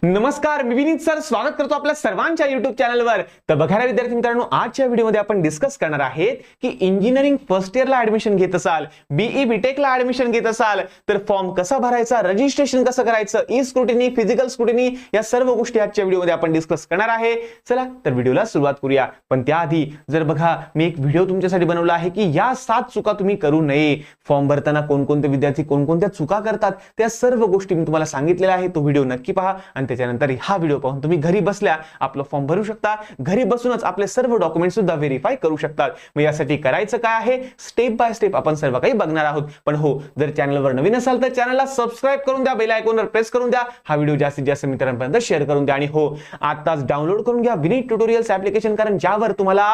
नमस्कार, मी विनीत सर स्वागत करतो आपल्या सर्वांच्या YouTube चॅनलवर। तर बघा विद्यार्थी मित्रांनो, आजच्या व्हिडिओमध्ये आपण डिस्कस करणार आहेत की इंजिनिअरिंग फर्स्ट इयरला ऍडमिशन घेत असाल, बीई बीटेकला ऍडमिशन घेत असाल तर फॉर्म कसा भरायचा, रजिस्ट्रेशन कसं करायचं, ई स्क्रुटिनी, फिजिकल स्क्रुटिनी या सर्व गोष्टी आजच्या व्हिडिओमध्ये आपण डिस्कस करणार आहे। चला तर व्हिडिओला सुरुवात करूया। पण त्याआधी जर बघा मी एक व्हिडिओ तुमच्यासाठी बनवला आहे की या 7 चुका तुम्ही करू नये। फॉर्म भरताना कोणकोणते विद्यार्थी कोणकोणत्या चुका करतात त्या सर्व गोष्टी मी तुम्हाला सांगितलेल्या आहे। तो व्हिडिओ नक्की पहा आणि त्याच्यानंतर हा व्हिडिओ पाहून तुम्ही घरी बसल्या आपलं फॉर्म भरू शकता, घरी बसूनच आपले सर्व डॉक्युमेंट सुद्धा व्हेरीफाय करू शकतात। मग यासाठी करायचं काय आहे, स्टेप बाय स्टेप आपण सर्व काही बघणार आहोत। पण हो, जर चॅनलवर नवीन असाल तर चॅनलला सबस्क्राइब करून द्या, बेल आयकॉनवर प्रेस करून द्या, हा व्हिडिओ जास्तीत जास्त मित्रांपर्यंत शेअर करून द्या आणि हो, आताच डाउनलोड करून घ्या विनीत ट्युटोरियल्स ऍप्लिकेशन, कारण ज्यावर तुम्हाला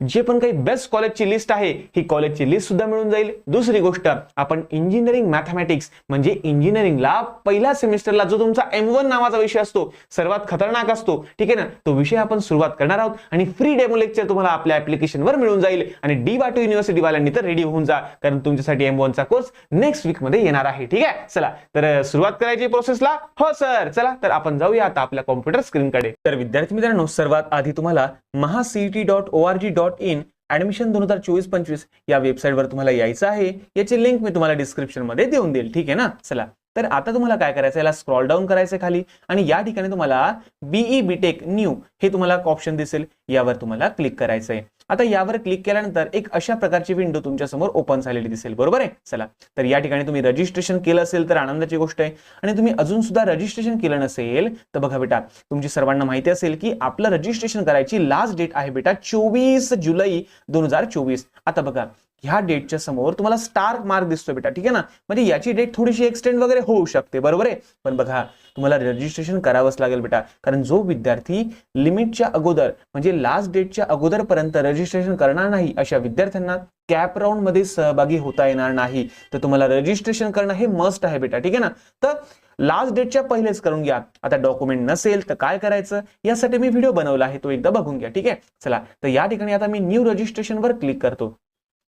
जे पण काही बेस्ट कॉलेजची लिस्ट आहे ही कॉलेजची लिस्ट सुद्धा मिळून जाईल। दुसरी गोष्ट, आपण इंजिनिअरिंग मॅथमॅटिक्स म्हणजे इंजिनिअरिंगला पहिल्या सेमिस्टरला जो तुमचा M1 नावाचा विषय असतो, सर्वात खतरनाक असतो, ठीक आहे ना, तो विषय आपण सुरुवात करणार आहोत आणि फ्री डेमो लेक्चर तुम्हाला आपल्या ऍप्लिकेशनवर मिळून जाईल। आणि DY2 युनिव्हर्सिटी वाल्यांनी तर रेडी होऊन जा, कारण तुमच्यासाठी M1 चा कोर्स नेक्स्ट वीक मध्ये येणार आहे। ठीक आहे, चला तर सुरुवात करायची प्रोसेसला। हो सर, चला तर आपण जाऊया आता आपल्या कॉम्प्युटर स्क्रीनकडे। तर विद्यार्थी मित्रांनो, सर्वात आधी तुम्हाला mahacet.org.in ऍडमिशन 2024-25 या वेबसाईटवर तुम्हाला यायचं आहे। याची लिंक मी तुम्हाला डिस्क्रिप्शन मध्ये देऊन देईल, ठीक आहे ना। चला तर आता तुम्हाला काय करायचं, याला स्क्रॉल डाऊन करायचं खाली आणि या ठिकाणी तुम्हाला बीई बीटेक न्यू हे तुम्हाला ऑप्शन दिसेल, यावर तुम्हाला क्लिक करायचं आहे। आता यावर क्लिक केल्यानंतर एक अशा प्रकारची विंडो तुमच्या समोर ओपन झालेली दिसेल, बरोबर आहे। चला तर या ठिकाणी तुम्ही रजिस्ट्रेशन केलं असेल तर आनंदाची गोष्ट आहे, आणि तुम्ही अजून सुद्धा रजिस्ट्रेशन केलं नसेल तर बघा बेटा, तुमची सर्वांना माहिती असेल की आपलं रजिस्ट्रेशन करायची लास्ट डेट आहे बेटा 24 जुलै 2024। आता बघा ह्या डेटच्या समोर तुम्हाला स्टार मार्क दिसतोय बेटा, ठीक आहे ना, म्हणजे याची डेट थोडीशी एक्सटेंड वगैरे होऊ शकते, बरोबर आहे। पण बघा तुम्हाला रजिस्ट्रेशन करावंच लागेल बेटा, कारण जो विद्यार्थी लिमिटच्या अगोदर म्हणजे लास्ट डेटच्या अगोदर पर्यंत रजिस्ट्रेशन करणार नाही अशा विद्यार्थ्यांना कॅप राऊंड मध्ये सहभागी होता येणार नाही। तर तुम्हाला रजिस्ट्रेशन करणं हे मस्ट आहे बेटा, ठीक आहे ना। तर लास्ट डेटच्या पहिलेच करून घ्या। आता डॉक्युमेंट नसेल तर काय करायचं यासाठी मी व्हिडिओ बनवला आहे, तो एकदा बघून घ्या, ठीक आहे। चला तर या ठिकाणी आता मी न्यू रजिस्ट्रेशन वर क्लिक करतो।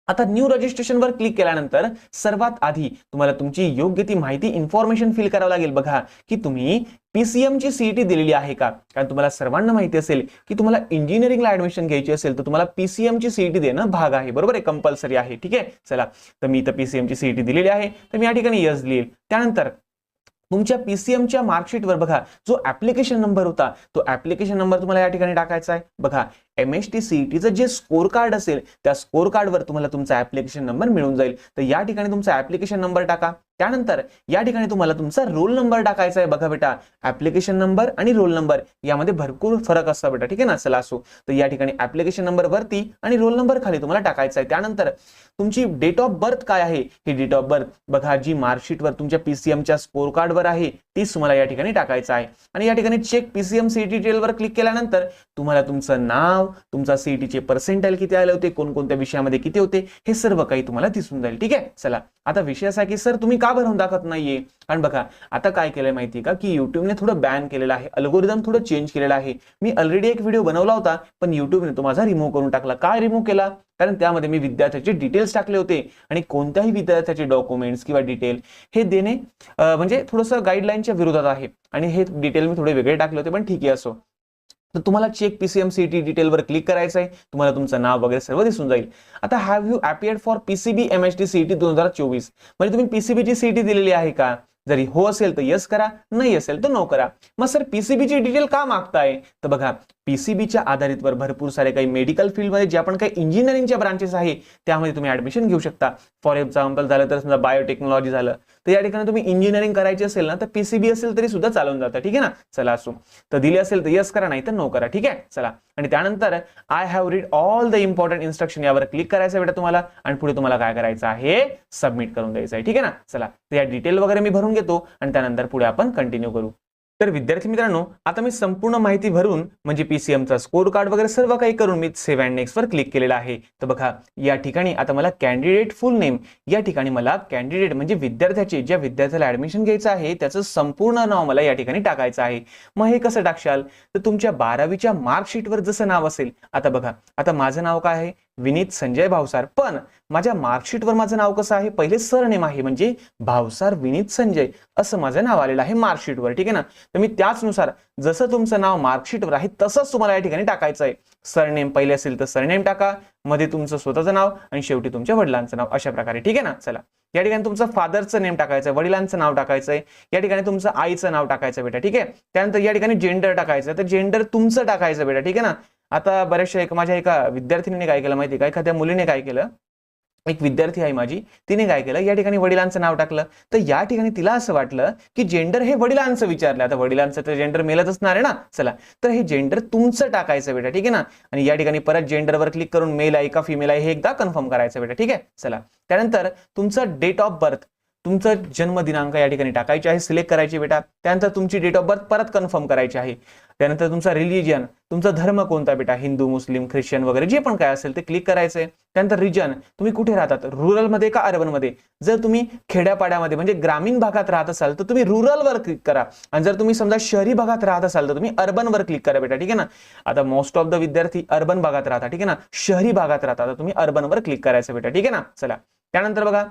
आता न्यू रजिस्ट्रेशन वर क्लिक केल्यानंतर सर्वात आधी तुम्हाला तुमची योग्य ती माहिती इन्फॉर्मेशन फिल करावं लागेल। बघा की तुम्ही PCM ची सीईटी दिलेली आहे का, कारण तुम्हाला सर्वांना माहिती असेल की तुम्हाला इंजिनिअरिंगला ऍडमिशन घ्यायची असेल तर तुम्हाला PCM ची सीईटी देणं भाग आहे, बरोबर आहे, कंपल्सरी आहे, ठीक आहे। चला तर मी तर PCM ची सीईटी दिलेली आहे, तर मी या ठिकाणी यस लिहिल। त्यानंतर तुमच्या PCM च्या मार्कशीटवर बघा जो ऍप्लिकेशन नंबर होता तो ऍप्लिकेशन नंबर तुम्हाला या ठिकाणी टाकायचा आहे। बघा MST CETचं जे स्कोर कार्ड असेल त्या स्कोर कार्डवर तुम्हाला तुमचा ऍप्लिकेशन नंबर मिळून जाईल, तर या ठिकाणी तुमचा ऍप्लिकेशन नंबर टाका। त्यानंतर या ठिकाणी तुम्हाला तुमचा रोल नंबर टाकायचा आहे। बघा बेटा, ऍप्लिकेशन नंबर आणि रोल नंबर यामध्ये भरपूर फरक असतो बेटा, ठीक आहे ना। चला असो, तर या ठिकाणी ऍप्लिकेशन नंबर वरती आणि रोल नंबर खाली तुम्हाला टाकायचा आहे। त्यानंतर तुमची डेट ऑफ बर्थ काय आहे, ही डेट ऑफ बर्थ बघा जी मार्कशीटवर तुमच्या PCM च्या स्कोर कार्डवर आहे तीच तुम्हाला या ठिकाणी टाकायचं आहे। आणि या ठिकाणी चेक PCM CET डिटेल वर क्लिक केल्यानंतर तुम्हाला तुमचं नाव, तुमचा CET चे पर्सेंटाइल किती आले होते, कोणकोणत्या विषयामध्ये किती होते, हे सर्व काही तुम्हाला दिसून जाईल, ठीक आहे। चला आता विषय असा की सर तुम्ही का भरून दाखवत नाहीये, कारण बघा आता काय केलंय माहितीये का की युट्यूबने थोडं बॅन केलेलं आहे, अल्गोरिदम थोडं चेंज केलेलं आहे। मी ऑलरेडी एक व्हिडिओ बनवला होता पण युट्यूबने तो माझा रिमूव्ह करून टाकला। काय रिमूव्ह केला, कारण त्यामध्ये मी विद्यार्थ्याचे डिटेल्स टाकले होते आणि कोणत्याही विद्यार्थ्याचे डॉक्युमेंट्स किंवा डिटेल हे देणे म्हणजे थोडंसं गाईडलाईनच्या विरोधात आहे, आणि हे डिटेल मी थोडे वेगळे टाकले होते, पण ठीक आहे असो। तर तुम्हाला चेक PCM CET डिटेल वर क्लिक करायचं आहे, तुम्हाला तुमचं नाव वगैरे सर्व दिसून जाईल। आता have you appeared for PCB MST CET 2024 म्हणजे तुम्ही PCB ची CET दिलेली आहे का, जरी हो असेल तर यस करा, नाही असेल तर नो करा। मग सर PCB ची डिटेल का मागताय, तर बघा PCB च्या आधारितवर भरपूर सारे काही मेडिकल फील्डमध्ये जे आपण काही इंजिनिअरिंगच्या ब्रांचेस आहे त्यामध्ये तुम्ही ऍडमिशन घेऊ शकता। फॉर एक्झाम्पल झालं तर समजा बायोटेक्नॉलॉजी झालं, तर या ठिकाणी तुम्ही इंजिनिअरिंग करायची असेल ना तर PCB असेल तरी सुद्धा चालून जातं, ठीक आहे ना। चला असो, तर दिले असेल तर यस करा, नाही तर नो करा, ठीक आहे। चला आणि त्यानंतर I have read all the important instruction यावर क्लिक करायचं बेटा तुम्हाला, आणि पुढे तुम्हाला काय करायचं आहे, सबमिट करून द्यायचं आहे, ठीक आहे ना। चला तर या डिटेल वगैरे मी भरून घेतो आणि त्यानंतर पुढे आपण कंटिन्यू करू। तर विद्यार्थी मित्रांनो, आता मी संपूर्ण माहिती भरून म्हणजे PCM चा स्कोर कार्ड वगैरे सर्व काही करून मी सेव्ह अँड नेक्स्ट वर क्लिक केलेला आहे। तर बघा या ठिकाणी आता मला कॅन्डिडेट फुल नेम, या ठिकाणी मला कॅन्डिडेट म्हणजे विद्यार्थ्याचे, ज्या विद्यार्थ्याला ऍडमिशन घ्यायचं आहे त्याचं संपूर्ण नाव मला या ठिकाणी टाकायचं आहे। मग हे कसं टाकशाल, तर तुमच्या 12वीच्या मार्कशीटवर जसं नाव असेल, आता बघा आता माझं नाव काय आहे, विनीत संजय भावसार, पण माझ्या मार्कशीटवर माझं नाव कसं आहे, पहिले सरनेम आहे म्हणजे भावसार विनीत संजय असं माझं नाव आलेलं आहे मार्कशीटवर, ठीक आहे ना. तर मी त्याचनुसार जसं तुमचं नाव मार्कशीटवर आहे तसंच तुम्हाला या ठिकाणी टाकायचं आहे. सरनेम पहिले असेल तर सरनेम टाका, मध्ये तुमचं स्वतःचं नाव आणि शेवटी तुमच्या वडिलांचं नाव, अशा प्रकारे, ठीक आहे ना. चला, या ठिकाणी तुमचं फादरचं नेम टाकायचं, वडिलांचं नाव टाकायचंय, या ठिकाणी तुमचं आईचं नाव टाकायचं बेटा, ठीक आहे. त्यानंतर या ठिकाणी जेंडर टाकायचं, तर जेंडर तुमचं टाकायचं बेटा, ठीक आहे ना. आता बऱ्याचशा माझ्या एका विद्यार्थिनीने काय केलं माहिती, काय एखाद्या मुलीने काय केलं, एक विद्यार्थी आहे माझी, तिने काय केलं, या ठिकाणी वडिलांचं नाव टाकलं. तर या ठिकाणी तिला असं वाटलं की जेंडर हे वडिलांचं विचारलं, आता वडिलांचं तर जेंडर मेलच असणार आहे ना. चला, तर हे जेंडर तुमचं टाकायचं बेटा, ठीक आहे ना. आणि या ठिकाणी परत जेंडरवर क्लिक करून मेल आहे का फिमेल आहे हे एकदा कन्फर्म करायचं बेटा, ठीक आहे. चला, त्यानंतर तुमचं डेट ऑफ बर्थ, तुमचं जन्म दिनांक या ठिकाणी टाकायचे आहे, सिलेक्ट करायची बेटा. त्यानंतर तुमची डेट ऑफ बर्थ परत कन्फर्म करायची आहे. त्यानंतर तुमचा रिलिजन, तुमचा धर्म कोणता बेटा, हिंदू मुस्लिम ख्रिश्चन वगैरे जे पण काय असेल ते क्लिक करायचंय. त्यानंतर रिजन, तुम्ही कुठे राहतात, रुरल मध्ये का अर्बन मध्ये. जर तुम्ही खेड्यापाड्यामध्ये म्हणजे ग्रामीण भागात राहत असाल तर तुम्ही रुरल वर क्लिक करा, आणि जर तुम्ही समजा शहरी भागात राहत असाल तर तुम्ही अर्बन वर क्लिक करा बेटा, ठीक आहे ना. आता मोस्ट ऑफ द विद्यार्थी अर्बन भागात राहतात, ठीक आहे ना, शहरी भागात राहतात, तर तुम्ही अर्बन वर क्लिक करायचं बेटा, ठीक आहे ना. चला, त्यानंतर बघा,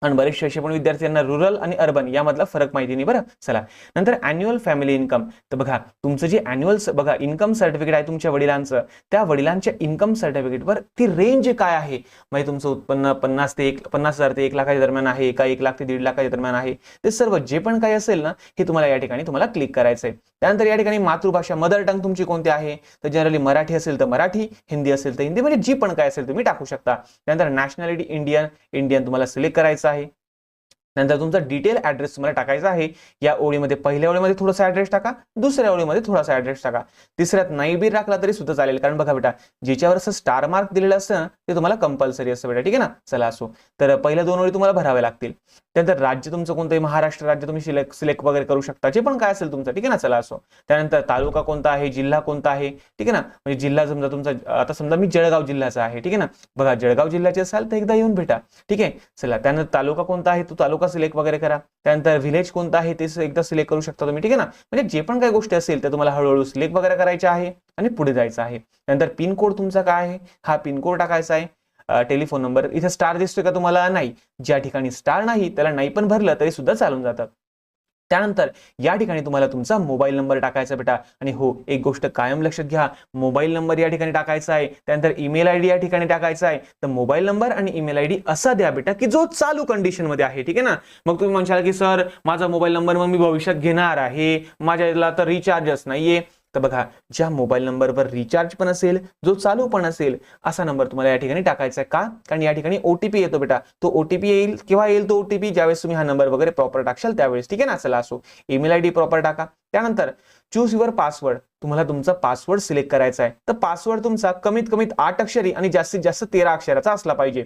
आणि बरेचसे असे पण विद्यार्थ्यांना रुरल आणि अर्बन यामधला फरक माहिती नाही बरं. चला, नंतर अॅन्युअल फॅमिली इन्कम, तर बघा तुमचं जे अॅन्युअल बघा इन्कम सर्टिफिकेट आहे तुमच्या वडिलांचं, त्या वडिलांच्या इन्कम सर्टिफिकेटवर ती रेंज काय आहे, म्हणजे तुमचं उत्पन्न 50,000 ते 1 लाखाच्या दरम्यान आहे का 1 लाख ते 1.5 लाखाच्या दरम्यान आहे, ते सर्व जे पण काही असेल ना हे तुम्हाला या ठिकाणी तुम्हाला क्लिक करायचंय. त्यानंतर या ठिकाणी मातृभाषा मदर टंग तुमची कोणती आहे, तर जनरली मराठी असेल तर मराठी, हिंदी असेल तर हिंदी, म्हणजे जी पण काय असेल तुम्ही टाकू शकता. त्यानंतर नॅशनॅलिटी इंडियन तुम्हाला सिलेक्ट करायचं आहे. नंतर तुमचा डिटेल ऍड्रेस तुम्हाला टाकायचा आहे. या ओळीमध्ये पहिल्या ओळीमध्ये थोडासा ऍड्रेस टाका, दुसऱ्या ओळीमध्ये थोडासा ऍड्रेस टाका, तिसऱ्यात नाही बी टाकला तरी सुद्धा चालेल, कारण बघा बेटा ज्याच्यावर असं स्टार मार्क दिलेलं असतं ते तुम्हाला कंपल्सरी असतं बेटा, ठीक आहे ना. चला, असो तर पहिल्या 2 ओळी तुम्हाला भराव्या लागतील. त्यानंतर राज्य तुमचं कोणतं, महाराष्ट्र राज्य तुम्ही सिलेक्ट वगैरे करू शकता, जे पण काय असेल तुमचं, ठीक आहे ना. चला, असो. त्यानंतर तालुका कोणता आहे, जिल्हा कोणता आहे, ठीक आहे ना, म्हणजे जिल्हा समजा तुमचा, आता समजा मी जळगाव जिल्ह्याचा आहे, ठीक आहे ना. बघा जळगाव जिल्ह्याचे असाल तर एकदा येऊन भेटा, ठीक आहे. चला, त्यानंतर तालुका कोणता आहे तो तालुका सिलेक्ट वगैरे करा. त्यानंतर विलेज कोणता आहे ते एकदा सिलेक्ट करू शकता तुम्ही, ठीक आहे ना. म्हणजे जे पण काही गोष्टी असेल त्या तुम्हाला हळूहळू सिलेक्ट वगैरे करायच्या आहे आणि पुढे जायचं आहे. त्यानंतर पिन कोड तुमचा काय आहे, हा पिन कोड टाकायचा आहे. टेलिफोन नंबर, इथे स्टार दिसतोय का तुम्हाला, नाही, ज्या ठिकाणी स्टार नाही त्याला नाही पण भरलं तरी सुद्धा चालून जातात. त्यानंतर या ठिकाणी तुम्हाला तुमचा मोबाईल नंबर टाकायचा बेटा, आणि हो एक गोष्ट कायम लक्षात घ्या, मोबाईल नंबर या ठिकाणी टाकायचा आहे. त्यानंतर ईमेल आयडी या ठिकाणी टाकायचा आहे. तर मोबाईल नंबर आणि ईमेल आयडी असा द्या बेटा की जो चालू कंडिशन मध्ये आहे, ठीक आहे ना. मग तुम्ही म्हणशाल की सर माझा मोबाईल नंबर मग मी भविष्यात घेणार आहे, माझ्याला तर रिचार्जच नाहीये, तर बघा ज्या मोबाईल नंबरवर रिचार्ज पण असेल, जो चालू पण असेल, असा नंबर तुम्हाला या ठिकाणी टाकायचा आहे. का, कारण या ठिकाणी ओटीपी येतो बेटा, तो ओटीपी येईल किंवा येईल तो ओटीपी ज्यावेळेस तुम्ही हा नंबर वगैरे प्रॉपर टाकशाल त्यावेळेस, ठीक आहे ना. चला, असो ईमेल आयडी प्रॉपर टाका. त्यानंतर चूज युअर पासवर्ड, तुम्हाला तुमचा पासवर्ड सिलेक्ट करायचा आहे. तर पासवर्ड तुमचा कमीत कमी 8 अक्षरी आणि जास्तीत जास्त 13 अक्षराचा असला पाहिजे,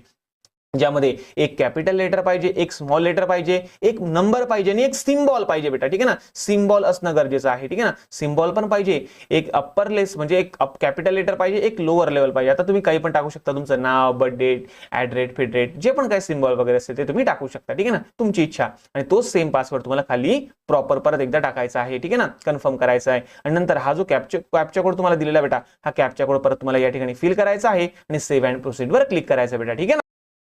ज्यामध्ये एक कॅपिटल लेटर पाहिजे, एक स्मॉल लेटर पाहिजे, एक नंबर पाहिजे आणि एक सिम्बॉल पाहिजे बेटा, ठीक आहे ना. सिम्बॉल असणं गरजेचं आहे, ठीक आहे ना. सिम्बॉल पण पाहिजे, एक अप्पर लेस म्हणजे एक कॅपिटल लेटर पाहिजे, एक लोअर लेवल पाहिजे. आता तुम्ही काही पण टाकू शकता, तुमचं नाव, बर्थ डेट, ऍड्रेट, फेडरेट, जे पण काही सिम्बॉल वगैरे असेल ते तुम्ही टाकू शकता, ठीक आहे ना, तुमची इच्छा. आणि तोच सेम पासवर्ड तुम्हाला खाली प्रॉपर परत एकदा टाकायचा आहे, ठीक आहे ना, कन्फर्म करायचा आहे. आणि नंतर हा जो कॅप्चा कोड तुम्हाला दिलेला बेटा, हा कॅप्चा कोड परत तुम्हाला या ठिकाणी फिल करायचा आहे आणि सेव्ह अँड प्रोसीड वर क्लिक करायचं बेटा, ठीक आहे ना.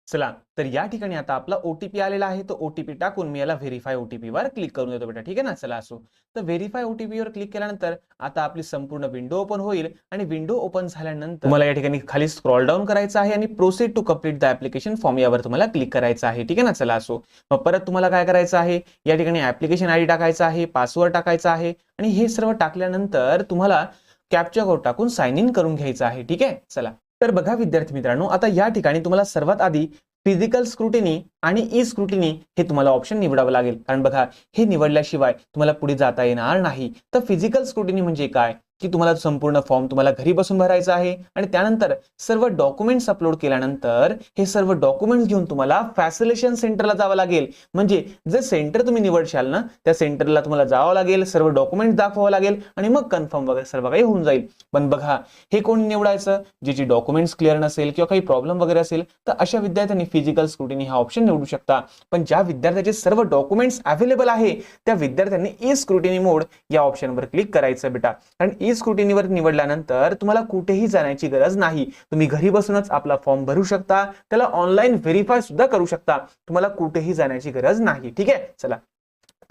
चला, तर या ठिकाणी आता आपला ओटीपी आलेला आहे, तो ओटीपी टाकून मी याला व्हेरीफाय ओटीपी वर क्लिक करून देतो बेटा, ठीक आहे ना. चला, असो तर व्हेरीफाय ओटीपी वर क्लिक केल्यानंतर आता आपली संपूर्ण विंडो ओपन होईल, आणि विंडो ओपन झाल्यानंतर तुम्हाला या ठिकाणी खाली स्क्रॉल डाऊन करायचं आहे आणि proceed to complete the application form यावर तुम्हाला क्लिक करायचं आहे, ठीक आहे ना. चला, असो मग परत तुम्हाला काय करायचं आहे, या ठिकाणी ऍप्लिकेशन आयडी टाकायचा आहे, पासवर्ड टाकायचा आहे, आणि हे सर्व टाकल्यानंतर तुम्हाला कॅप्चा कोड टाकून साइन इन करून घ्यायचं आहे, ठीक आहे. चला, तर बघा विद्यार्थी मित्रांनो, आता या ठिकाणी तुम्हाला सर्वात आधी फिजिकल स्क्रुटिनी आणि ई स्क्रुटिनी हे तुम्हाला ऑप्शन निवडावं लागेल, कारण बघा हे निवडल्याशिवाय तुम्हाला पुढे जाता येणार नाही. तर फिजिकल स्क्रुटिनी म्हणजे काय, की तुम्हाला संपूर्ण फॉर्म तुम्हाला घरी बसून भरायचा आहे, आणि त्यानंतर सर्व डॉक्युमेंट्स अपलोड केल्यानंतर हे सर्व डॉक्युमेंट्स घेऊन तुम्हाला फॅसिलिटेशन सेंटरला जावं लागेल. म्हणजे जे सेंटर तुम्ही निवडशाल ना त्या सेंटरला तुम्हाला जावं लागेल, सर्व डॉक्युमेंट्स दाखवावं लागेल, आणि मग कन्फर्म वगैरे सर्व काही होऊन जाईल. पण बघा हे कोणी निवडायचं, ज्याची डॉक्युमेंट्स क्लिअर नसेल किंवा काही प्रॉब्लेम वगैरे असेल, तर अशा विद्यार्थ्यांनी फिजिकल स्क्रुटिनी हा ऑप्शन निवडू शकता. पण ज्या विद्यार्थ्याचे सर्व डॉक्युमेंट्स अवेलेबल आहे त्या विद्यार्थ्यांनी ई स्क्रुटिनी मोड या ऑप्शनवर क्लिक करायचं बेटा, कारण ई स्क्रुटिनीवर निवडल्यानंतर तुम्हाला कुठेही जाण्याची गरज नाही. तुम्ही घरी बसूनच आपला फॉर्म भरू शकता, त्याला ऑनलाईन व्हेरीफाय सुद्धा करू शकता. तुम्हाला कुठेही जाण्याची गरज नाही. ठीक आहे, चला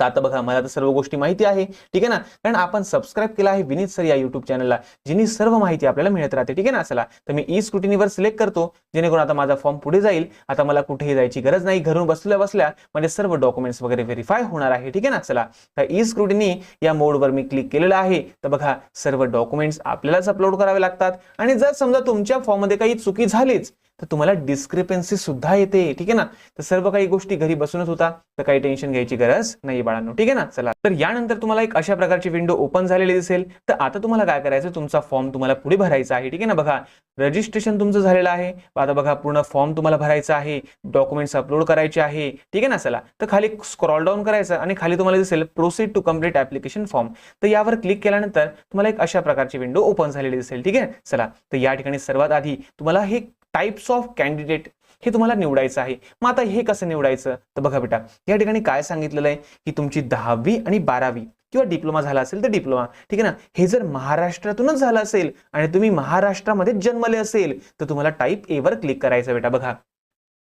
तर आता बघा मला तर सर्व गोष्टी माहिती आहे, ठीक आहे ना, कारण आपण सबस्क्राईब केला आहे विनीत सर या युट्यूब चॅनलला, जिनी सर्व माहिती आपल्याला मिळत राहते. ठीक आहे ना, चला तर मी ई स्क्रुटिनीवर सिलेक्ट करतो, जेणेकरून आता माझा फॉर्म पुढे जाईल. आता मला कुठेही जायची गरज नाही, घरून बसल्या बसल्या माझे सर्व डॉक्युमेंट्स वगैरे व्हेरीफाय होणार आहे. ठीक आहे ना, चला तर ई स्क्रुटिनी या मोडवर मी क्लिक केलेलं आहे. तर बघा सर्व डॉक्युमेंट्स आपल्यालाच अपलोड करावे लागतात, आणि जर समजा तुमच्या फॉर्म मध्ये काही चुकी झालीच तर तुम्हाला डिस्क्रिपन्सी सुद्धा येते. ठीक आहे ना, तर सर्व काही गोष्टी घरी बसूनच होता, तर काही टेन्शन घ्यायची गरज नाही बाळांनो. ठीक आहे ना, चला तर यानंतर तुम्हाला एक अशा प्रकारची विंडो ओपन झालेली दिसेल. तर आता तुम्हाला काय करायचं, तुमचा फॉर्म तुम्हाला पुढे भरायचा आहे. ठीक आहे ना, बघा रजिस्ट्रेशन तुमचं झालेलं आहे. आता बघा पूर्ण फॉर्म तुम्हाला भरायचा आहे, डॉक्युमेंट्स अपलोड करायचे आहे. ठीक आहे ना, चला तर खाली स्क्रॉल डाऊन करायचं आणि खाली तुम्हाला दिसेल proceed to complete application form. तर यावर क्लिक केल्यानंतर तुम्हाला एक अशा प्रकारची विंडो ओपन झालेली दिसेल. ठीक आहे, चला तर या ठिकाणी सर्वात आधी तुम्हाला हे टाइप्स ऑफ कॅन्डिडेट हे तुम्हाला निवडायचं आहे. मग आता हे कसं निवडायचं, तर बघा बेटा या ठिकाणी काय सांगितलेलं आहे की तुमची 10वी आणि 12वी किंवा डिप्लोमा झाला असेल तर डिप्लोमा. ठीक आहे ना, हे जर महाराष्ट्रातूनच झालं असेल आणि तुम्ही महाराष्ट्रामध्ये जन्मले असेल तर तुम्हाला टाईप ए वर क्लिक करायचं बेटा. बघा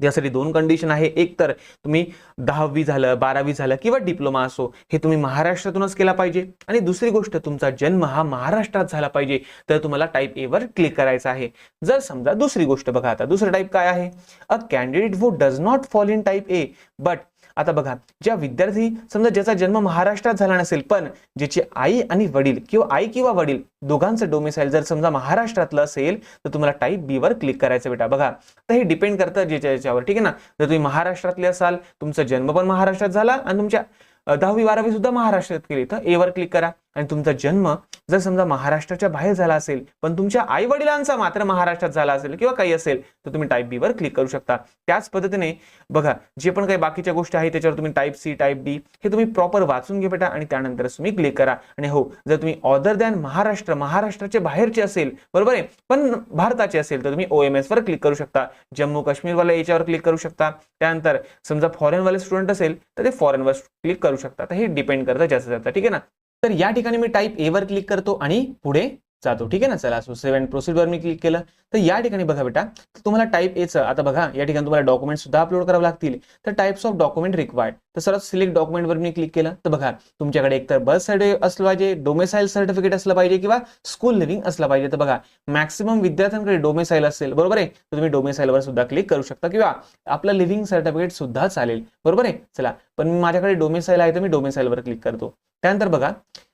यासाठी दोन कंडिशन आहे, एक तर तुम्ही 10वी झालं 12वी झालं किंवा डिप्लोमा असो हे तुम्ही महाराष्ट्रातूनच केला पाहिजे, आणि दुसरी गोष्ट तुमचा जन्म हा महाराष्ट्रात झाला पाहिजे, तर तुम्हाला टाईप ए वर क्लिक करायचं आहे. जर समजा दुसरी गोष्ट बघा, आता दुसरं टाईप काय आहे, a candidate who does not fall in type A but. आता बघा ज्या विद्यार्थी समजा ज्याचा जन्म महाराष्ट्रात झाला नसेल पण ज्याची आई आणि वडील किंवा आई किंवा वडील दोघांचं डोमिसाईल जर समजा महाराष्ट्रातलं असेल तर तुम्हाला टाईप बी वर क्लिक करायचं बेटा. बघा तर हे डिपेंड करतं ज्याच्यावर. ठीक आहे ना, जर तुम्ही महाराष्ट्रातले असाल, तुमचा जन्म पण महाराष्ट्रात झाला आणि तुमच्या 10वी 12वी सुद्धा महाराष्ट्रात केली तर ए वर क्लिक करा. आणि तुमचा जन्म जर समजा महाराष्ट्राच्या बाहेर झाला असेल पण तुमच्या आई वडिलांचा मात्र महाराष्ट्रात झाला असेल किंवा काही असेल तर तुम्ही टाईप बी वर क्लिक करू शकता. त्याच पद्धतीने बघा जे पण काही बाकीच्या गोष्टी आहेत त्याच्यावर तुम्ही टाईप सी टाईप डी हे तुम्ही प्रॉपर वाचून घ्या बेटा, आणि त्यानंतर तुम्ही क्लिक करा. आणि हो जर तुम्ही अदर दॅन महाराष्ट्र महाराष्ट्राचे बाहेरचे असेल बरोबर आहे पण भारताचे असेल तर तुम्ही OMS वर क्लिक करू शकता. जम्मू काश्मीर वाले याच्यावर क्लिक करू शकता. त्यानंतर समजा फॉरेन वाले स्टुडंट असेल तर ते फॉरेन वर क्लिक करू शकता. तर हे डिपेंड करतं ज्याचं त्याचं. ठीक आहे ना, तर या ठिकाणी मी टाईप ए वर क्लिक करतो आणि पुढे जातो. ठीक आहे ना, चला सो सेव्ह अँड प्रोसीड वर मी क्लिक केलं तर या ठिकाणी बघा बेटा तुम्हाला टाईप एचं आता बघा या ठिकाणी तुम्हाला डॉक्युमेंट सुद्धा अपलोड करावे लागतील. तर टाइप्स ऑफ डॉक्युमेंट रिक्वायर्ड, तर सर्वात सिलेक्ट डॉक्युमेंट वर मी क्लिक केलं तर बघा तुमच्याकडे एकतर बर्थ सर्टिफिकेट असलं पाहिजे, डोमेसाईल सर्टिफिकेट असलं पाहिजे किंवा स्कूल लिव्हिंग असलं पाहिजे. तर बघा मॅक्सिमम विद्यार्थ्यांकडे डोमेसाईल असेल बरोबर आहे, तर तुम्ही डोमेसाईल वर सुद्धा क्लिक करू शकता किंवा आपलं लिव्हिंग सर्टिफिकेट सुद्धा चालेल बरोबर आहे. चला पण माझ्याकडे डोमेसाईल आहे तर मी डोमेसाईल वर क्लिक करतो. त्यानंतर बघा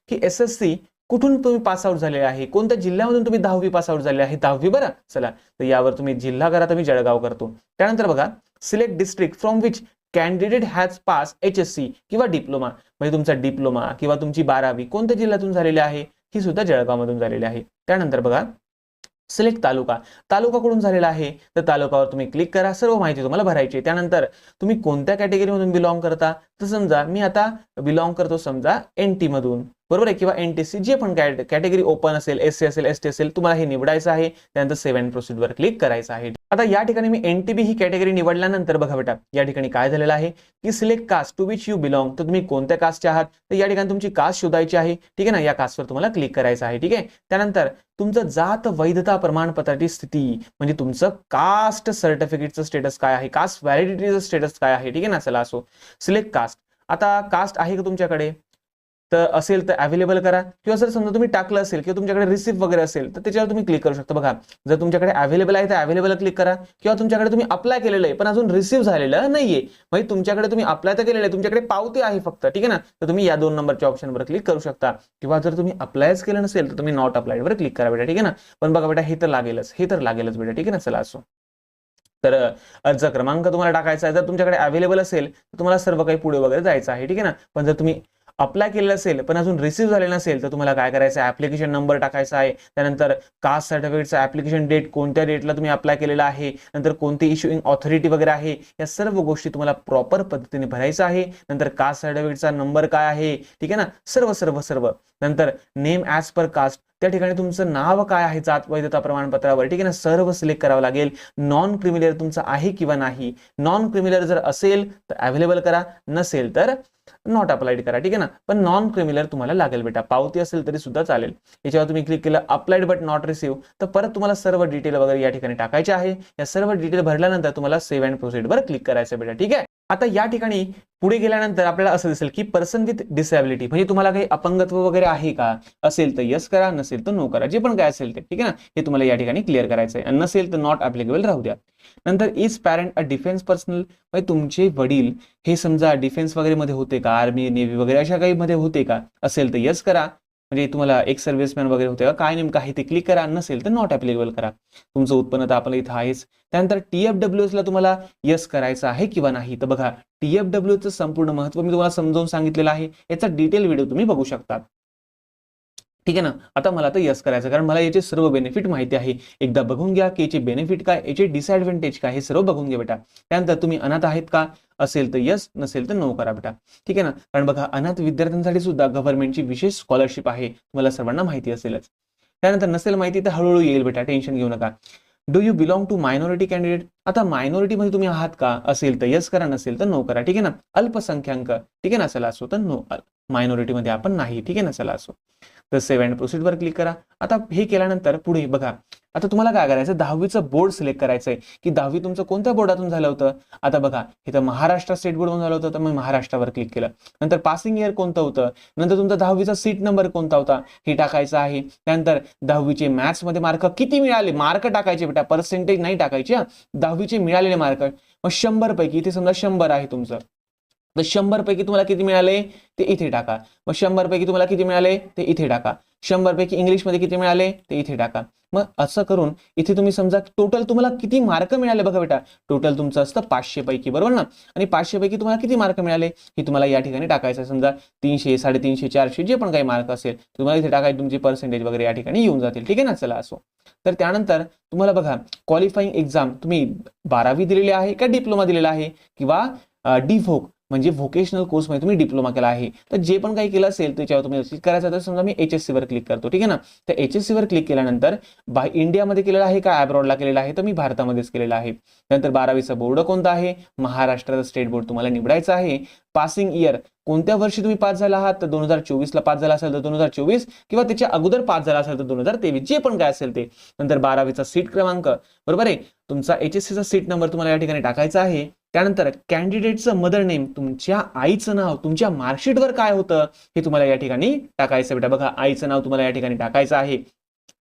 की SSC कुठून तुम्ही पास आउट झाले आहे, कोणत्या जिल्ह्यामधून तुम्ही 10वी पास आउट झाले आहे, 10वी बरं. चला तर यावर तुम्ही जिल्हा करा तर मी जळगाव करतो. त्यानंतर बघा select district from which candidate has pass HSC किंवा डिप्लोमा, म्हणजे तुमचा डिप्लोमा किंवा तुमची 12वी कोणत्या जिल्ह्यातून झालेली आहे, ही सुद्धा जळगावमधून झालेली आहे. त्यानंतर बघा सिलेक्ट तालुका, तालुका कुठून झालेला आहे तर तालुकावर तुम्ही क्लिक करा, सर्व माहिती तुम्हाला भरायची. त्यानंतर तुम्ही कोणत्या कॅटेगरीमधून बिलॉंग करता, तर समजा मी आता बिलॉंग करतो समजा NT मधून बरोबर आहे किंवा NTC जे पण कॅटेगरी ओपन असेल, SC असेल ST असेल तुम्हाला हे निवडायचं आहे. त्यानंतर सेव्ह अँड प्रोसीड वर क्लिक करायचं आहे. आता या ठिकाणी मी NTB ही कॅटेगरी निवडल्यानंतर बघा बेटा या ठिकाणी काय झालेलं आहे की select caste to which you belong, तर तुम्ही कोणत्या कास्टचे आहात तर या ठिकाणी तुमची कास्ट शोधायची आहे. ठीक आहे ना, या कास्टवर तुम्हाला क्लिक करायचं आहे. ठीक आहे, त्यानंतर तुमचं जात वैधता प्रमाणपत्राची स्थिती म्हणजे तुमचं कास्ट सर्टिफिकेटचं स्टेटस काय आहे, कास्ट व्हॅलिडिटीचं स्टेटस काय आहे. ठीक आहे ना, चला असो सिलेक्ट कास्ट. आता कास्ट आहे का तुमच्याकडे, तर असेल तर अवेलेबल करा किंवा जर समजा तुम्ही टाकलं असेल किंवा तुमच्याकडे रिसिव्ह वगैरे असेल तर त्याच्यावर तुम्ही क्लिक करू शकता. बघा जर तुमच्याकडे अवेलेबल आहे तर अवेलेबल क्लिक करा किंवा तुमच्याकडे तुम्ही अप्लाय केलेलं आहे पण अजून रिसिव्ह झालेलं नाहीये, म्हणजे तुमच्याकडे तुम्ही अप्लाय तर केलेलं आहे तुमच्याकडे पावती आहे फक्त. ठीक आहे ना, तर तुम्ही या 2 नंबरच्या ऑप्शनवर क्लिक करू शकता किंवा जर तुम्ही अप्लायच केलं नसेल तर तुम्ही नॉट अप्लाइड वर क्लिक करा बेटा. ठीक आहे ना, पण बघा बेटा हे तर लागेलच बेटा. ठीक आहे ना, चला असो तर अर्ज क्रमांक तुम्हाला टाकायचा आहे. जर तुमच्याकडे अवेलेबल असेल तर तुम्हाला सर्व काही पुढे वगैरे जायचं आहे. ठीक आहे ना, पण जर तुम्ही अप्लाय केलेलं असेल पण अजून रिसिव्ह झाले नसेल तर तुम्हाला काय करायचं आहे, ऍप्लिकेशन नंबर टाकायचा आहे. त्यानंतर कास्ट सर्टिफिकेटचा ऍप्लिकेशन डेट कोणत्या डेटला तुम्ही अप्लाय केलेला आहे, नंतर कोणती इश्युइंग ऑथॉरिटी वगैरे आहे, या सर्व गोष्टी तुम्हाला प्रॉपर पद्धतीने भरायचं आहे. नंतर कास्ट सर्टिफिकेटचा नंबर काय आहे, ठीक आहे ना, सर्व नंतर नेम ऍज पर कास्ट, त्या ठिकाणी तुमचं नाव काय आहे जात वैधता प्रमाणपत्रावर, ठीक आहे ना, सर्व सिलेक्ट करावं लागेल. नॉन क्रिमिलियर तुमचं आहे किंवा नाही. नॉन क्रिमिलियर जर असेल तर अवेलेबल करा, नसेल तर नॉट अप्लाइड करा, ठीक आहे ना. पण नॉन क्रिमिलियर तुम्हाला लागेल बेटा. पावती असेल तरी सुद्धा चालेल. याच्यावर तुम्ही क्लिक केलं अप्लाइड बट नॉट रिसीव्ह, तर परत तुम्हाला सर्व डिटेल वगैरे या ठिकाणी टाकायचे आहे. या सर्व डिटेल भरल्यानंतर तुम्हाला सेव्ह अँड प्रोसीड वर क्लिक करायचं बेटा, ठीक आहे. आता या ठिकाणी पुढे गेल्यानंतर आपल्याला असं दिसेल की पर्सन विथ डिसेबिलिटी, म्हणजे तुम्हाला काही अपंगत्व वगैरे आहे का, असेल तर यस करा, नसेल तर नो करा, जे पण काय असेल ते, ठीक आहे ना. हे तुम्हाला या ठिकाणी क्लिअर करायचं आहे. आणि नसेल तर नॉट ऍप्लिकेबल राहू द्या. नंतर is parent a defence personnel, म्हणजे तुमचे वडील हे समजा डिफेन्स वगैरे मध्ये होते का, आर्मी नेव्ही वगैरे अशा काही मध्ये होते का, असेल तर यस करा, म्हणजे तुम्हाला एक सर्व्हिसमॅन वगैरे होते का, काय नेमकं आहे ते क्लिक करा, नसेल तर नॉट ऍप्लिकेबल करा. तुमचं उत्पन्न तर आपलं इथं आहेच. त्यानंतर TFWS ला तुम्हाला यस करायचं आहे किंवा नाही. तर बघा TFWS चं संपूर्ण महत्व मी तुम्हाला समजावून सांगितलेलं आहे. याचा डिटेल व्हिडिओ तुम्ही बघू शकता, ठीक आहे ना. आता मला तर यस करायचं, कारण मला याचे सर्व बेनिफिट माहिती आहे. एकदा बघून घ्या की याचे बेनिफिट काय, याचे डिसएडव्हान्टेज काय, हे सर्व बघून घ्या बेटा. त्यानंतर तुम्ही अनाथ आहेत का, असेल तर यस, नसेल तर नो करा बेटा, ठीक आहे ना. कारण बघा अनाथ विद्यार्थ्यांसाठी सुद्धा गव्हर्नमेंटची विशेष स्कॉलरशिप आहे, तुम्हाला सर्वांना माहिती असेलच. त्यानंतर नसेल माहिती तर हळूहळू येईल बेटा, टेन्शन घेऊ नका. Do you belong to minority candidate, आता मायनॉरिटी मध्ये तुम्ही आहात का, असेल तर यस करा, नसेल तर नो करा, ठीक आहे ना. अल्पसंख्याक, ठीक आहे ना, चला असो तर नो. मायनॉरिटी मध्ये आपण नाही, ठीक आहे ना, चला असो तर सेव्ह अँड प्रोसीड वर क्लिक करा. आता हे केल्यानंतर पुढे बघा, आता तुम्हाला काय करायचं, 10वीचं बोर्ड सिलेक्ट करायचंय की 10वी तुमचं कोणत्या बोर्डातून झालं होतं. आता बघा इथं महाराष्ट्र स्टेट बोर्डमधून झालं होतं, तर मी महाराष्ट्रावर क्लिक केलं. नंतर पासिंग इयर कोणतं होतं, नंतर तुमचा 10वीचा सीट नंबर कोणता होता हे टाकायचं आहे. त्यानंतर 10वीचे मॅथ्स मध्ये मार्क किती मिळाले, मार्क टाकायचे बेटा, पर्सेंटेज नाही टाकायचे. 10वीचे मिळालेले मार्क, मग 100 पैकी इथे समजा 100 आहे तुमचं, तर 100 पैकी तुम्हाला किती मिळाले ते इथे टाका. मग 100 पैकी तुम्हाला किती मिळाले ते इथे टाका. 100 पैकी इंग्लिशमध्ये किती मिळाले ते इथे टाका. मग असं करून इथे तुम्ही समजा टोटल तुम्हाला किती मार्क मिळाले बघा बेटा. टोटल तुमचं असतं 500 पैकी, बरोबर ना. आणि 500 पैकी तुम्हाला किती मार्क मिळाले हे तुम्हाला या ठिकाणी टाकायचं. समजा 300, 350, 400 जे पण काही मार्क असेल तुम्हाला इथे टाकायचे, तुमची पर्सेंटेज वगैरे या ठिकाणी येऊन जातील, ठीक आहे ना. चला असो तर त्यानंतर तुम्हाला बघा क्वालिफाईंग एक्झाम तुम्ही 12वी दिलेली आहे का डिप्लोमा दिलेला आहे, किंवा डिव्होक म्हणजे व्होकेशनल कोर्समध्ये तुम्ही डिप्लोमा केला आहे, तर जे पण काही केलं असेल त्याच्यावर तुम्ही क्लिक करायचं. तर समजा मी HSC वर क्लिक करतो, ठीक आहे ना. तर HSC वर क्लिक केल्यानंतर इंडियामध्ये केलेलं आहे का अब्रॉडला केलेलं आहे, तर मी भारतामध्येच केलेलं आहे. नंतर 12वीचं बोर्ड कोणतं आहे, महाराष्ट्राचं स्टेट बोर्ड तुम्हाला निवडायचं आहे. पासिंग इयर कोणत्या वर्षी तुम्ही पास झाला आहात, तर 2024 ला पास झाला असेल तर 2024, किंवा त्याच्या अगोदर पास झाला असेल तर 2023, जे पण काय असेल ते. नंतर 12वीचा सीट क्रमांक, बरोबर आहे, तुमचा HSCचा सीट नंबर तुम्हाला या ठिकाणी टाकायचा आहे. त्यानंतर कॅन्डिडेटचं मदर नेम, तुमच्या आईचं नाव तुमच्या मार्कशीटवर काय होतं हे तुम्हाला या ठिकाणी टाकायचं बेटा. बघा आईचं नाव तुम्हाला या ठिकाणी टाकायचं आहे.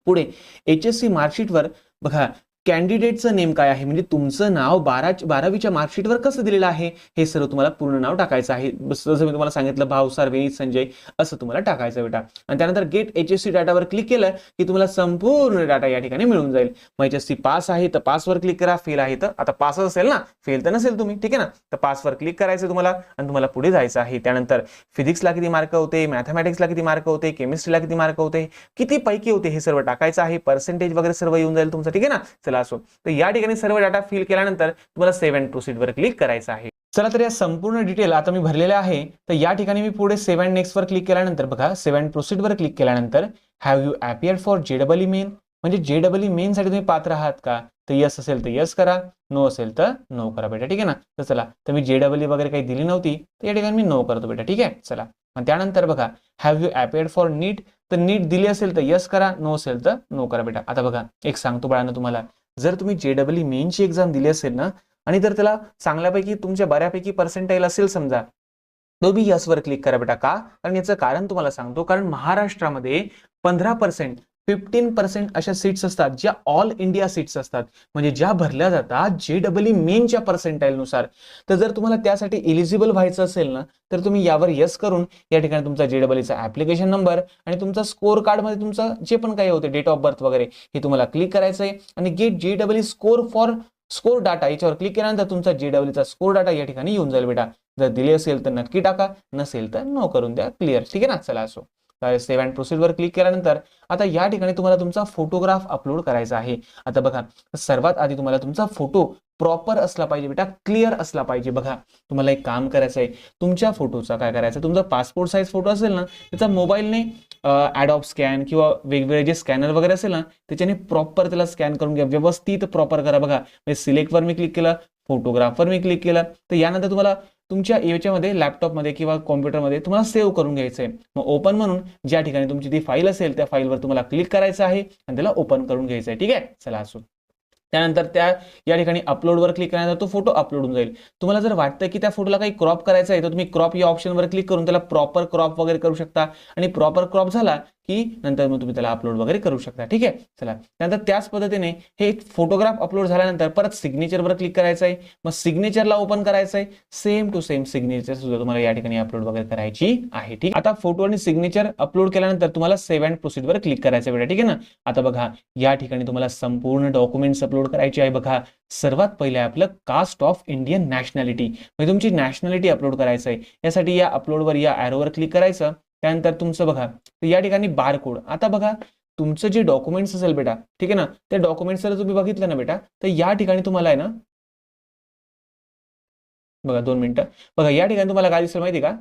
पुढे HSC मार्कशीटवर बघा कॅन्डिडेटचं नेम काय आहे, म्हणजे तुमचं नाव 12वीच्या मार्कशीटवर कसं दिलेलं आहे हे सर्व तुम्हाला पूर्ण नाव टाकायचं आहे. जसं मी तुम्हाला सांगितलं भावसार विनीत संजय असं तुम्हाला टाकायचं बेटा. आणि त्यानंतर गेट HSC डाटावर क्लिक केलं की तुम्हाला संपूर्ण डाटा या ठिकाणी मिळून जाईल. मग HSC पास आहे तर पासवर क्लिक करा, फेल आहे तर आता पास असेल ना, फेल तर नसेल तुम्ही, ठीक आहे ना. तर पासवर क्लिक करायचं तुम्हाला आणि तुम्हाला पुढे जायचं आहे. त्यानंतर फिजिक्सला किती मार्क होते, मॅथमॅटिक्सला किती मार्क होते, केमिस्ट्रीला किती मार्क होते, किती पैकी होते हे सर्व टाकायचं आहे. पर्सेंटेज वगैरे सर्व येऊन जाईल तुमचं, ठीक आहे ना. चला असो तर या ठिकाणी सर्व डाटा फिल केल्यानंतर तुम्हाला सेव्ह अँड प्रोसीड वर क्लिक करायचं आहे. चला तर या संपूर्ण डिटेल आता मी भरलेल्या आहे. तर या ठिकाणी मी पुढे सेव्ह अँड नेक्स्ट वर क्लिक केल्यानंतर बघा सेव्ह अँड प्रोसीड वर क्लिक केल्यानंतर have you appeared for JEE main, म्हणजे JEE मेन साठी तुम्ही पात्र आहात का, तर यस असेल तर यस करा, नो असेल तर नो करा बेटा, ठीक आहे ना. तर चला तर मी JEE वगैरे काही दिली नव्हती तर या ठिकाणी मी नो करतो बेटा, ठीक आहे. चला आणि त्यानंतर बघा हॅव यू अपिअर्ड फॉर नीट, तर नीट दिली असेल तर यस करा, नो असेल तर नो करा बेटा. आता बघा एक सांगतो बाळांनो तुम्हाला, जर तुम्ही JEE मेनची एक्झाम दिली असेल ना आणि जर त्याला चांगल्यापैकी तुमच्या बऱ्यापैकी पर्सेंटाईल असेल समजा, तो बी यसवर क्लिक करा बेटा. का, कारण याचं कारण तुम्हाला सांगतो, कारण महाराष्ट्रामध्ये 15%, 15% अशा सीट्स असतात ज्या ऑल इंडिया सीट्स असतात, म्हणजे ज्या भरल्या जातात JEE मेनच्या पर्सेंटाईल नुसार. तर जर तुम्हाला त्यासाठी एलिजिबल व्हायचं असेल ना तर तुम्ही यावर यस करून या ठिकाणी तुमचा JEEचा ऍप्लिकेशन नंबर आणि तुमचा स्कोर कार्ड मध्ये तुमचं जे पण काही होते डेट ऑफ बर्थ वगैरे हे तुम्हाला क्लिक करायचं आहे. आणि get JEE score for score data याच्यावर क्लिक केल्यानंतर तुमचा JEEचा स्कोर डाटा या ठिकाणी येऊन जाईल बेटा. जर दिले असेल तर नक्की टाका, नसेल तर नो करून द्या, क्लिअर, ठीक आहे ना. चला असो सेव्ह अँड प्रोसीड वर क्लिक केल्यानंतर आता या ठिकाणी तुम्हाला तुमचा फोटोग्राफ अपलोड करायचा आहे. आता बघा सर्वात आधी तुम्हाला तुमचा फोटो प्रॉपर असला पाहिजे बेटा, क्लिअर असला पाहिजे. बघा तुम्हाला एक काम करायचं आहे, तुमच्या फोटोचा काय करायचं, तुमचा पासपोर्ट साईज फोटो असेल ना त्याचा मोबाईलने ॲडॉब स्कॅन किंवा वेगवेगळे जे स्कॅनर वगैरे असेल ना त्याच्याने प्रॉपर त्याला स्कॅन करून घ्या, व्यवस्थित प्रॉपर करा. बघा म्हणजे सिलेक्टवर मी क्लिक केलं, फोटोग्राफवर मी क्लिक केलं, तर यानंतर तुम्हाला तुमच्या याच्यामध्ये लॅपटॉपमध्ये किंवा कॉम्प्युटरमध्ये तुम्हाला सेव्ह करून घ्यायचं आहे. मग ओपन म्हणून ज्या ठिकाणी तुमची ती फाईल असेल त्या फाईलवर तुम्हाला क्लिक करायचं आहे आणि त्याला ओपन करून घ्यायचं आहे. ठीक आहे, चला असो. त्यानंतर या ठिकाणी अपलोडवर क्लिक केल्यानंतर तो फोटो अपलोड होऊन जाईल. तुम्हाला जर वाटतं की त्या फोटोला काही क्रॉप करायचं आहे तर तुम्ही क्रॉप या ऑप्शनवर क्लिक करून त्याला प्रॉपर क्रॉप वगैरे करू शकता आणि प्रॉपर क्रॉप झाला की नंतर मग तुम्ही त्याला अपलोड वगैरे करू शकता. ठीक आहे, चला. त्यानंतर त्याच पद्धतीने हे फोटोग्राफ अपलोड झाल्यानंतर परत सिग्नेचरवर क्लिक करायचं आहे. मग सिग्नेचरला ओपन करायचं आहे. सेम टू सेम सिग्नेचर सुद्धा तुम्हाला या ठिकाणी अपलोड वगैरे करायची आहे. ठीक, आता फोटो आणि सिग्नेचर अपलोड केल्यानंतर तुम्हाला सेव्ह अँड प्रोसीडवर क्लिक करायचं बेटा. ठीक आहे ना. आता बघा या ठिकाणी तुम्हाला संपूर्ण डॉक्युमेंट्स अपलोड करायचे आहे. बघा सर्वात पहिले आपलं कास्ट ऑफ इंडियन नॅशनॅलिटी म्हणजे तुमची नॅशनॅलिटी अपलोड करायचं आहे. यासाठी या अपलोडवर या ॲरोवर क्लिक करायचं. त्यानंतर तुमचं बघा या ठिकाणी बारकोड. आता बघा तुमचं जे डॉक्युमेंट्स असेल बेटा, ठीक आहे ना, त्या डॉक्युमेंट्स जर तुम्ही बघितलं ना बेटा, तर या ठिकाणी तुम्हाला आहे ना, बघा 2 मिनिटं, बघा या ठिकाणी तुम्हाला काय दिसेल माहिती का,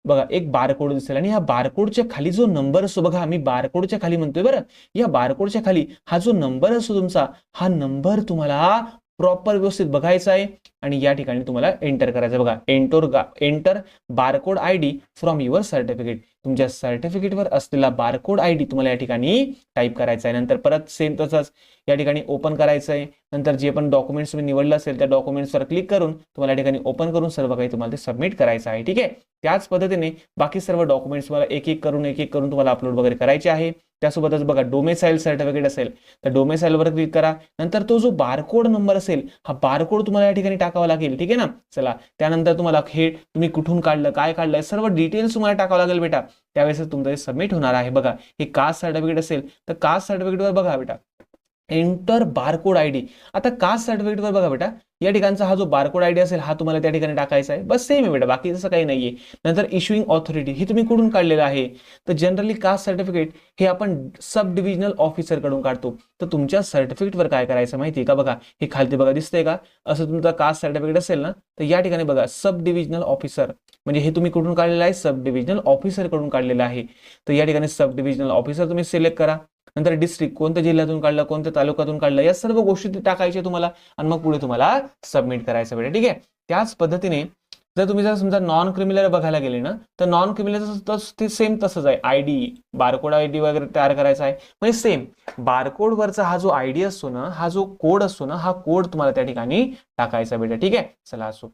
बघा एक बारकोड दिसेल आणि या बारकोडच्या खाली जो नंबर असतो, बघा मी बारकोडच्या खाली म्हणतोय बरं, या बारकोडच्या खाली हा जो नंबर असतो तुमचा, हा नंबर तुम्हाला प्रॉपर व्यवस्थित बघायचा आहे आणि या ठिकाणी तुम्हाला एंटर करायचं. बघा enter barcode ID from your certificate. तुमच्या सर्टिफिकेटवर असलेला बारकोड आयडी तुम्हाला या ठिकाणी टाईप करायचा आहे. नंतर परत सेम तसंच या ठिकाणी ओपन करायचं आहे. नंतर जे पण डॉक्युमेंट्स तुम्ही निवडलं असेल त्या डॉक्युमेंट्सवर क्लिक करून तुम्हाला या ठिकाणी ओपन करून सर्व काही तुम्हाला ते सबमिट करायचं आहे. ठीक आहे, त्याच पद्धतीने बाकी सर्व डॉक्युमेंट्स तुम्हाला एक एक करून तुम्हाला अपलोड वगैरे करायचे आहे. त्यासोबतच बघा डोमेसाईल सर्टिफिकेट असेल तर डोमेसाईलवर क्लिक करा. नंतर तो जो बारकोड नंबर असेल हा बारकोड तुम्हाला या ठिकाणी टाकावा लागेल. ठीक आहे ना, चला. त्यानंतर तुम्हाला हे तुम्ही कुठून काढलं, काय काढलंय, सर्व डिटेल्स तुम्हाला टाकावं लागेल बेटा. त्यावेळेस तुमचं सबमिट होणार आहे. बघा हे कास्ट सर्टिफिकेट असेल तर कास्ट सर्टिफिकेटवर बघा बेटा एंटर बारकोड आयडी. आता कास्ट सर्टिफिकेटवर बघा बेटा या ठिकाणचा हा जो बारकोड आयडी असेल हा तुम्हाला त्या ठिकाणी टाकायचा आहे. बस सेम आहे बेटा, बाकी तसं काही नाहीये. नंतर इश्युइंग ऑथॉरिटी हे तुम्ही कुठून काढलेलं आहे, तर जनरली कास्ट सर्टिफिकेट हे आपण सब डिव्हिजनल ऑफिसर कडून काढतो. तर तुमच्या सर्टिफिकेटवर काय करायचं माहिती आहे का, बघा हे खालती बघा दिसतंय का, असं तुमचं कास्ट सर्टिफिकेट असेल ना तर या ठिकाणी बघा सब डिव्हिजनल ऑफिसर म्हणजे हे तुम्ही कुठून काढलेलं आहे, सब डिव्हिजनल ऑफिसर कडून काढलेलं आहे. तर या ठिकाणी सब डिव्हिजनल ऑफिसर तुम्ही सिलेक्ट करा. नंतर डिस्ट्रिक्ट कोणत्या जिल्ह्यातून काढलं, कोणत्या तालुक्यातून काढलं, या सर्व गोष्टी टाकायच्या तुम्हाला आणि मग पुढे तुम्हाला सबमिट करायचं बेटा. ठीक आहे, त्याच पद्धतीने जर तुम्ही जर समजा नॉन क्रिमिनल बघायला गेले ना तर नॉन क्रिमिनल ते सेम तसंच आहे. आयडी बारकोड आयडी वगैरे तयार करायचा आहे. म्हणजे सेम बारकोड वरचा हा जो आयडी असतो ना, हा जो कोड असतो ना, हा कोड तुम्हाला त्या ठिकाणी टाकायचा बेटा. ठीक आहे, चला असो.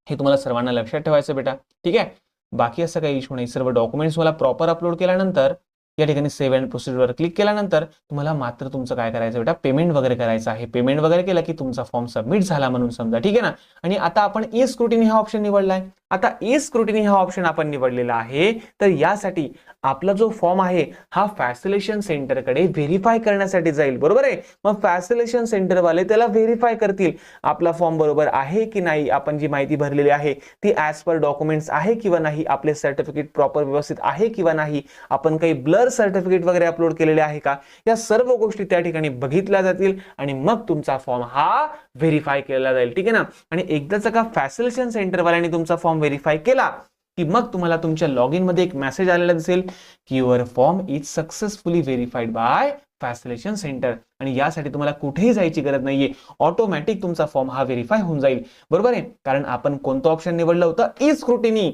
हे तुम्हाला सर्वांना लक्षात ठेवायचं बेटा. ठीक आहे, बाकी असं काही इश्यू नाही. सर्व डॉक्युमेंट्स मला प्रॉपर अपलोड केल्यानंतर या ठिकाणी सेव्ह अँड प्रोसीडवर क्लिक केल्यानंतर तुम्हाला मात्र तुमचं काय करायचं बेटा, पेमेंट वगैरे करायचं आहे. पेमेंट वगैरे केलं की तुमचा फॉर्म सबमिट झाला म्हणून समजा. ठीक आहे ना. आणि आता आपण ई स्क्रुटिनी हा ऑप्शन निवडलाय. आता ई स्क्रुटिनी हा ऑप्शन आपण निवडलेला आहे तर यासाठी आपला जो फॉर्म आहे हा फॅसिलेशन सेंटरकडे व्हेरीफाय करण्यासाठी जाईल. बरोबर आहे. मग फॅसिलेशन सेंटरवाले त्याला व्हेरीफाय करतील आपला फॉर्म बरोबर आहे की नाही, आपण जी माहिती भरलेली आहे ती ऍज पर डॉक्युमेंट्स आहे किंवा नाही, आपले सर्टिफिकेट प्रॉपर व्यवस्थित आहे किंवा नाही, आपण काही ब्लर सर्टिफिकेट वगैरे अपलोड केलेले आहे का, या सर्व गोष्टी त्या ठिकाणी बघितल्या जातील आणि मग तुमचा फॉर्म हा व्हेरीफाय केला जाईल. ठीक आहे ना. आणि एकदाच का फॅसिलेशन सेंटरवाल्यांनी तुमचा फॉर्म व्हेरीफाय केला की मग तुम्हाला तुमच्या लॉग इन मध्ये एक मेसेज आलेला दिसेल की your form is successfully verified by facilitation centre. आणि यासाठी तुम्हाला कुठेही जायची गरज नाहीये, ऑटोमॅटिक तुमचा फॉर्म हा व्हेरीफाय होऊन जाईल. बरोबर आहे, कारण आपण कोणतं ऑप्शन निवडलं होतं, ई स्क्रुटिनी.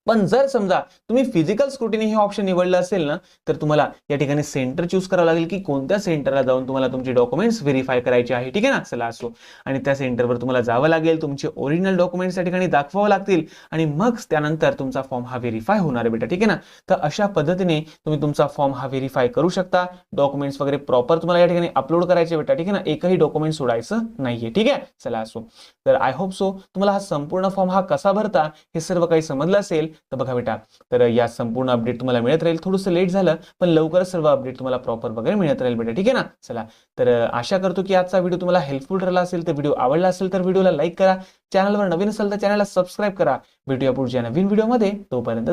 पण जर समजा तुम्ही फिजिकल स्क्रुटिनी हे ऑप्शन निवडलं असेल ना तर तुम्हाला या ठिकाणी सेंटर चूज करावं लागेल की कोणत्या सेंटरला जाऊन तुम्हाला तुमचे डॉक्युमेंट्स व्हेरीफाय करायचे आहे. ठीक आहे ना, चला असो. आणि त्या सेंटरवर तुम्हाला जावं लागेल, तुमचे ओरिजिनल डॉक्युमेंट्स त्या ठिकाणी दाखवावं लागतील आणि मग त्यानंतर तुमचा फॉर्म हा व्हेरीफाय होणार आहे बेटा. ठीक आहे ना. तर अशा पद्धतीने तुम्ही तुमचा फॉर्म हा व्हेरीफाय करू शकता. डॉक्युमेंट्स वगैरे प्रॉपर तुम्हाला या ठिकाणी अपलोड करायचे बेटा. ठीक आहे ना, एकही डॉक्युमेंट सोडायचं नाहीये. ठीक आहे, चला असो. तर आय होप सो तुम्हाला हा संपूर्ण फॉर्म हा कसा भरता हे सर्व काही समजलं असेल. तर बघा बेटा, तर या संपूर्ण अपडेट तुम्हाला मिळत राहील. थोडंसं लेट झालं पण लवकरच सर्व अपडेट तुम्हाला प्रॉपर वगैरे मिळत राहील बेटा. ठीक आहे ना, चला. तर आशा करतो की आजचा व्हिडिओ तुम्हाला हेल्पफुल ठरला असेल. तर व्हिडिओ आवडला असेल तर व्हिडिओला लाईक करा. चॅनलवर नवीन असेल तर चॅनलला सबस्क्राईब करा. भेटूया पुढच्या नवीन व्हिडिओमध्ये. तोपर्यंत